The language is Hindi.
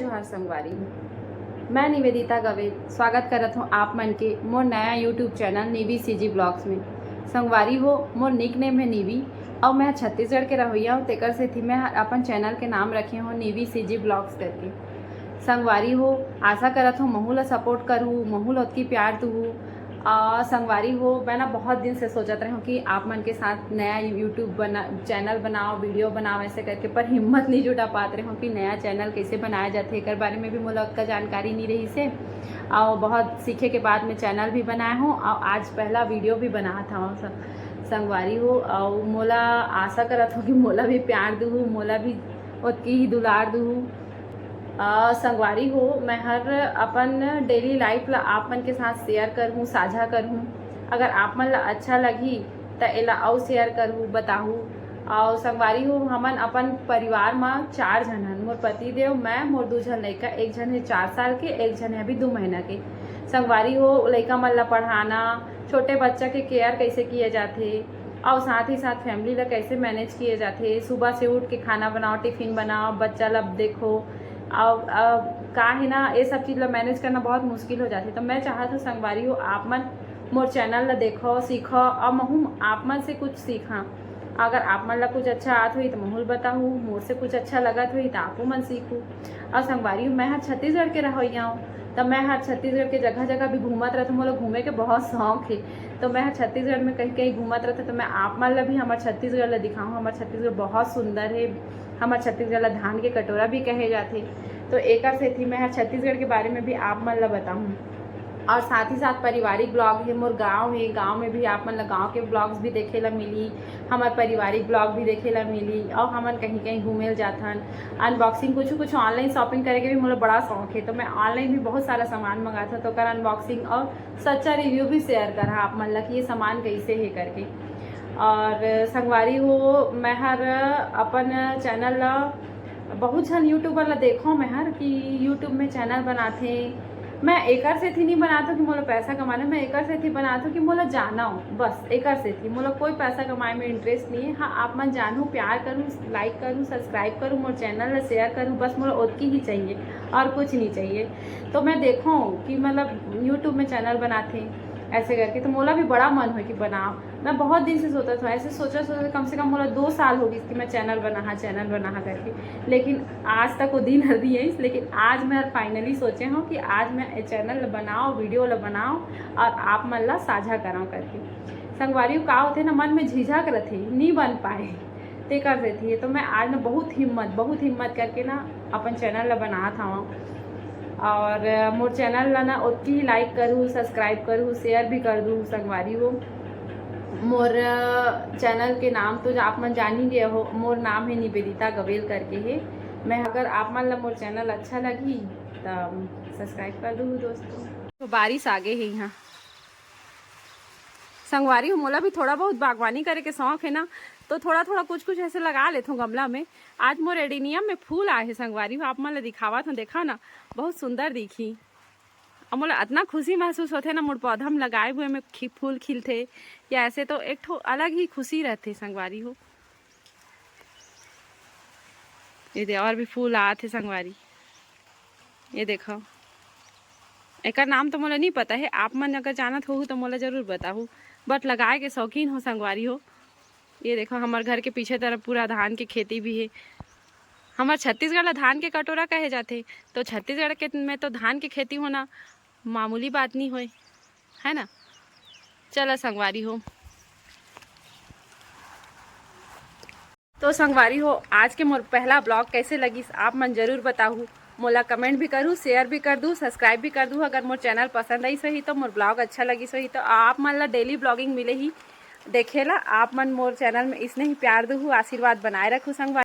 जोहार संगवारी मैं निवेदिता गवे स्वागत करत हूँ आप मन के मोर नया यूट्यूब चैनल नीवी सीजी ब्लॉग्स में। संगवारी हो मोर निक नेम है नीवी और मैं छत्तीसगढ़ के रहोइया हूँ, तेकर से थी मैं अपन चैनल के नाम रखे हूँ नीवी सीजी ब्लॉग्स करके। संगवारी हो आशा करत हूँ महू ला सपोर्ट करूँ, महू ला उतकी प्यार दूँ। संगवारी हो मैं ना बहुत दिन से सोचत रही हूँ कि आप मन के साथ नया यूट्यूब चैनल बनाओ, वीडियो बनाओ ऐसे करके, पर हिम्मत नहीं जुटा पात रही हूँ कि नया चैनल कैसे बनाया जाते एक बारे में भी मोला उतना जानकारी नहीं रही से। और बहुत सीखे के बाद में चैनल भी बनाया हूँ और आज पहला वीडियो भी बना था संगवारी हो। और मोला आशा करत हूँ कि मोला भी प्यार दूँ, मोला भी उतकी ही दुलार दूँ। संगवारी हो मैं हर अपन डेली लाइफ ला आप मन के साथ शेयर करहूँ, साझा करहूँ। अगर आप मन ला अच्छा लगी तो एला और शेयर करहूँ, बताहूँ। और संगवारी हो हमन अपन परिवार में 4 जन हन, मोर पति देव, मैं, मोर 2 जन लड़का, एक जन है 4 साल के, एक जन है अभी 2 महीना के। संगवारी हो लड़का मन ला पढ़ाना, छोटे बच्चा के केयर कैसे किए जाते और साथ ही साथ फैमिली ला कैसे मैनेज किए जाते। सुबह से उठ के खाना बनाओ, टिफिन बनाओ, बच्चा ला देखो और का है ना, ये सब चीज़ ला मैनेज करना बहुत मुश्किल हो जाती। तो मैं चाहत हूँ संगवारी हो आप मन मोर चैनल ला देखो, सीखो और महू आप मन से कुछ सीखा। अगर आप मन ला कुछ अच्छा आत हुई तो महूल बताऊँ, मोर से कुछ अच्छा लगत हुई तो आपू मन सीखूँ। और संगवारी हो मैं हर छत्तीसगढ़ के रहोइया हूँ, तो मैं हर छत्तीसगढ़ के जगह जगह भी घूमत रहती हूँ। मोला घूमे के बहुत शौक है, तो मैं हर छत्तीसगढ़ में कहीं कहीं घूमत रहते। तो मैं आप मन ला भी हमारे छत्तीसगढ़ ला दिखाऊँ। हमारे छत्तीसगढ़ बहुत सुंदर है, हमारे छत्तीसगढ़ ला धान के कटोरा भी कहे जाते। तो एक से थी मैं हर छत्तीसगढ़ के बारे में भी आप मन ला बताऊँ। और साथ ही साथ पारिवारिक ब्लॉग है, मोर गांव है, गांव में भी आप मन ला गांव के ब्लॉग्स भी देखे ला मिली, हमार पारिवारिक ब्लॉग भी देखे ला मिली। और हमन कहीं कहीं घूमे जाथन, अनबॉक्सिंग कुछ ऑनलाइन शॉपिंग करे के भी मोला बड़ा शौक है। तो मैं ऑनलाइन भी बहुत सारा सामान मंगाता, तो कर अनबॉक्सिंग और सच्चा रिव्यू भी शेयर करा आप मन ला कि ये सामान कैसे है करके। और संगवारी हो मैं हर अपन चैनल ला बहुत जन यूट्यूबर ला देखो मैं हर कि यूट्यूब में चैनल बनाते। मैं एकर से थी नहीं बनाता कि मोला पैसा कमाना, मैं एकर से थी बनाता कि मोला जाना हो, बस एकर से थी। मोला कोई पैसा कमाए में इंटरेस्ट नहीं है। हाँ आप मन जानूँ, प्यार करूँ, लाइक करूँ, सब्सक्राइब करूँ, मोर चैनल ला शेयर करूँ, बस मोला उतकी ही चाहिए और कुछ नहीं चाहिए। तो मैं देखूँ कि मतलब यूट्यूब में चैनल बनाते ऐसे करके, तो मोला भी बड़ा मन हो कि बनाओ। मैं बहुत दिन से सोचा था, ऐसे सोचा कम से कम मोला 2 साल हो गई कि मैं चैनल बना करके, लेकिन आज तक वो दिन हर दी है। लेकिन आज मैं फाइनली सोचे हूँ कि आज मैं चैनल बनाओ, वीडियो ला बनाओ और आप मन ला साझा कराऊँ करके। संगवारी का होते ना मन में झिझक रहते, नहीं बन पाए ते कर देती है। तो मैं आज ना बहुत हिम्मत करके ना अपन चैनल ला बना था। और मोर चैनल ला ना उतनी ही लाइक करूँ, सब्सक्राइब करूँ, शेयर भी कर दूँ। संगवारी हो मोर चैनल के नाम तो आप मन जान ही गए हो, मोर नाम है निवेदिता गवेल करके है। मैं अगर आप मन ला मोर चैनल अच्छा लगी तो सब्सक्राइब कर दूँ दोस्तों। तो बारिश आगे है यहाँ संगवारी हो, मोला भी थोड़ा बहुत बागवानी करे के शौक है ना, तो थोड़ा थोड़ा कुछ ऐसे लगा लेता हूँ गमला में। आज मोर एडेनियम में फूल आए हैं संगवारी हो, आप मन ला दिखावा था, देखा ना बहुत सुंदर दिखी। और मोला इतना खुशी महसूस होते ना मोर पौधा में लगाए हुए में फूल खिलते या ऐसे, तो एक ठो अलग ही खुशी रहते संगवारी हो। ये दे और भी फूल आते संगवारी, ये देखो। एक नाम तो मोला नहीं पता है, आप मन अगर जानत हो तो मोला जरूर बताओ, बट लगाए के शौकीन हो संगवारी हो। ये देखो हमारे घर के पीछे तरफ पूरा धान की खेती भी है। हमारे छत्तीसगढ़ ला धान के कटोरा कहे जाते, तो छत्तीसगढ़ के में तो धान की खेती होना मामूली बात नहीं होए, है ना। चलो संगवारी हो, तो संगवारी हो आज के मोर पहला ब्लॉग कैसे लगी आप मन जरूर बताऊँ। मोला कमेंट भी करूँ, शेयर भी कर दूँ, सब्सक्राइब भी कर दूँ। अगर मोर चैनल पसंद आई सही तो मोर ब्लॉग अच्छा लगी सही तो आप मन ला डेली ब्लॉगिंग मिले ही देखेला। आप मन मोर चैनल में इसने ही प्यार दूँ, आशीर्वाद बनाए रखूँ संगवारी।